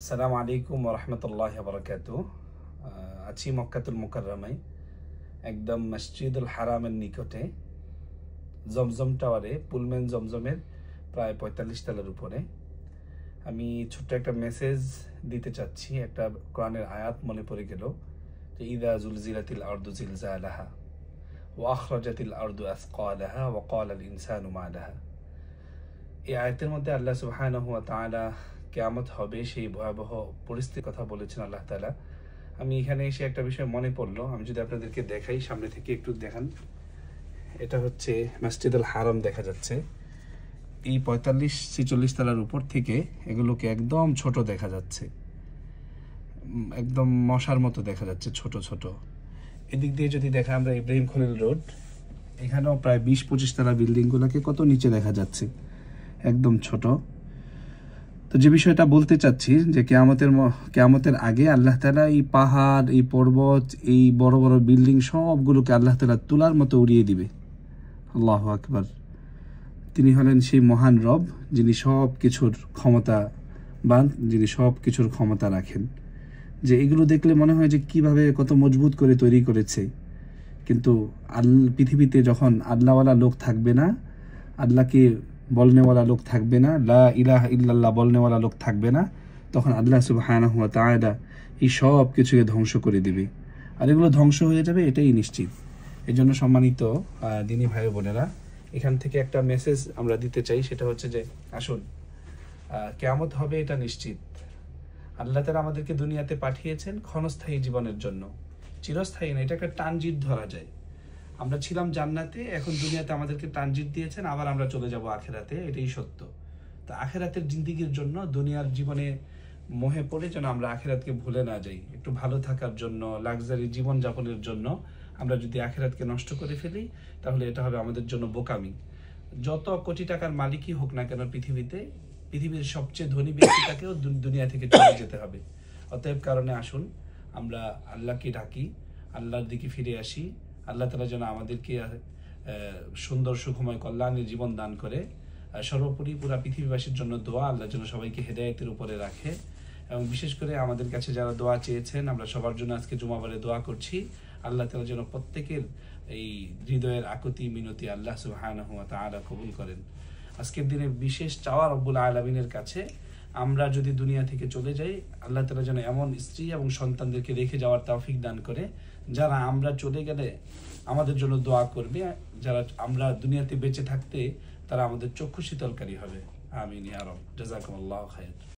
আসসালামু আলাইকুম ওয়া রাহমাতুল্লাহি ওয়া বারাকাতুহু। আছি মক্কাতুল মুকাররমায়, একদম মসজিদুল হারামের নিকটে, জমজম টাওয়ারে, পুলম্যান জমজমের প্রায় ৪৫ তলার উপরে। আমি ছোট্ট একটা মেসেজ দিতে চাচ্ছি। একটা কোরআনের আয়াত মনে পড়ে গেল যে ইযা জুলজিলাতিল আরদু জিলজালাহা ওয়া আখরাজাতিল আরদু আসকালাহা ওয়া ক্বালাল ইনসানু মা লাহা। এই আয়াতের মধ্যে আল্লাহ সুবহানাহু ওয়া তাআলা কিয়ামত হবে সেই ভয়াবহ পরিস্থিতির কথা বলেছেন আল্লাহ তাআলা। আমি এখানে এসে একটা বিষয় মনে পড়লো, আমি যদি আপনাদেরকে দেখাই, সামনে থেকে একটু দেখান। এটা হচ্ছে মসজিদুল হারাম দেখা যাচ্ছে। এই ৪৫-৪৬ তলার উপর থেকে এগুলোকে একদম ছোট দেখা যাচ্ছে, একদম মশার মতো দেখা যাচ্ছে, ছোট ছোট। এদিক দিয়ে যদি দেখা আমরা ইব্রাহিম খলিল রোড, এখানেও প্রায় ২০-২৫ তলা বিল্ডিংগুলোকে কত নিচে দেখা যাচ্ছে, একদম ছোট। তো যে বিষয়টা বলতে চাচ্ছি যে কিয়ামতের আগে আল্লাহ তাআলা এই পাহাড়, এই পর্বত, এই বড় বড় বিল্ডিং সবগুলোকে আল্লাহ তাআলা তুলার মতো উড়িয়ে দিবে। আল্লাহু আকবার। তিনি হলেন সেই মহান রব যিনি সব কিছুর ক্ষমতাবান, যিনি সব কিছুর ক্ষমতা রাখেন। যে এগুলো দেখলে মনে হয় যে কিভাবে কত মজবুত করে তৈরি করেছে, কিন্তু পৃথিবীতে যখন আল্লাহওয়ালা লোক থাকবে না, আল্লাহকে বলনেওয়ালা লোক থাকবে না, লা ইলাহা ইল্লাল্লাহ বলনেওয়ালা লোক থাকবে না, তখন আল্লাহ সুবহানাহু ওয়া তাআলা এই সব কিছুকে ধ্বংস করে দিবে। আর এগুলো ধ্বংস হয়ে যাবে এটাই নিশ্চিত। এই জন্য সম্মানিত দিনী ভাই বোনেরা, এখান থেকে একটা মেসেজ আমরা দিতে চাই, সেটা হচ্ছে যে আসুন, কিয়ামত হবে এটা নিশ্চিত। আল্লাহ তাআলা আমাদেরকে দুনিয়াতে পাঠিয়েছেন ক্ষণস্থায়ী জীবনের জন্য, চিরস্থায়ী না। এটা একটা ট্রানজিট ধরা যায়। আমরা ছিলাম জান্নাতে, এখন দুনিয়াতে আমাদেরকে ট্রানজিট দিয়েছেন, আবার আমরা চলে যাব আখিরাতে, এটাই সত্য। তো আখিরাতের জিন্দেগির জন্য, দুনিয়ার জীবনে মোহে পড়ে যেন আমরা আখিরাতকে ভুলে না যাই। একটু ভালো থাকার জন্য, লাক্সারি জীবন যাপনের জন্য আমরা যদি আখিরাতকে নষ্ট করে ফেলি, তাহলে এটা হবে আমাদের জন্য বোকামি। যত কোটি টাকার মালিকই হোক না কেন পৃথিবীতে, পৃথিবীর সবচেয়ে ধনী ব্যক্তিটাকেও দুনিয়া থেকে চলে যেতে হবে। অতএব কারণে আসুন আমরা আল্লাহকে ডাকি, আল্লাহর দিকে ফিরে আসি। আল্লাহ তাআলা যেন আমাদেরকে সুন্দর সুখময় কল্যাণের জীবন দান করে। সর্বোপরি পুরা পৃথিবীবাসীর জন্য দোয়া, আল্লাহ যেন সবাইকে হেদায়েতের উপরে রাখে। এবং বিশেষ করে আমাদের কাছে যারা দোয়া চেয়েছেন, আমরা সবার জন্য আজকে জুমাবারে দোয়া করছি। আল্লাহ তাআলা যেন প্রত্যেকের এই হৃদয়ের আকুতি মিনতি আল্লাহ সুবহানাহু ওয়া তাআলা কবুল করেন। আজকের দিনে বিশেষ চাওয়া রব্বুল আলামিনের কাছে, আমরা যদি দুনিয়া থেকে চলে যাই, আল্লাহ তাআলা যেন এমন স্ত্রী এবং সন্তানদেরকে রেখে যাওয়ার তৌফিক দান করে, যারা আমরা চলে গেলে আমাদের জন্য দোয়া করবে, যারা আমরা দুনিয়াতে বেঁচে থাকতে তারা আমাদের চক্ষু শীতলকারী হবে। আমিন ইয়া রব। জাযাকুমুল্লাহু খায়র।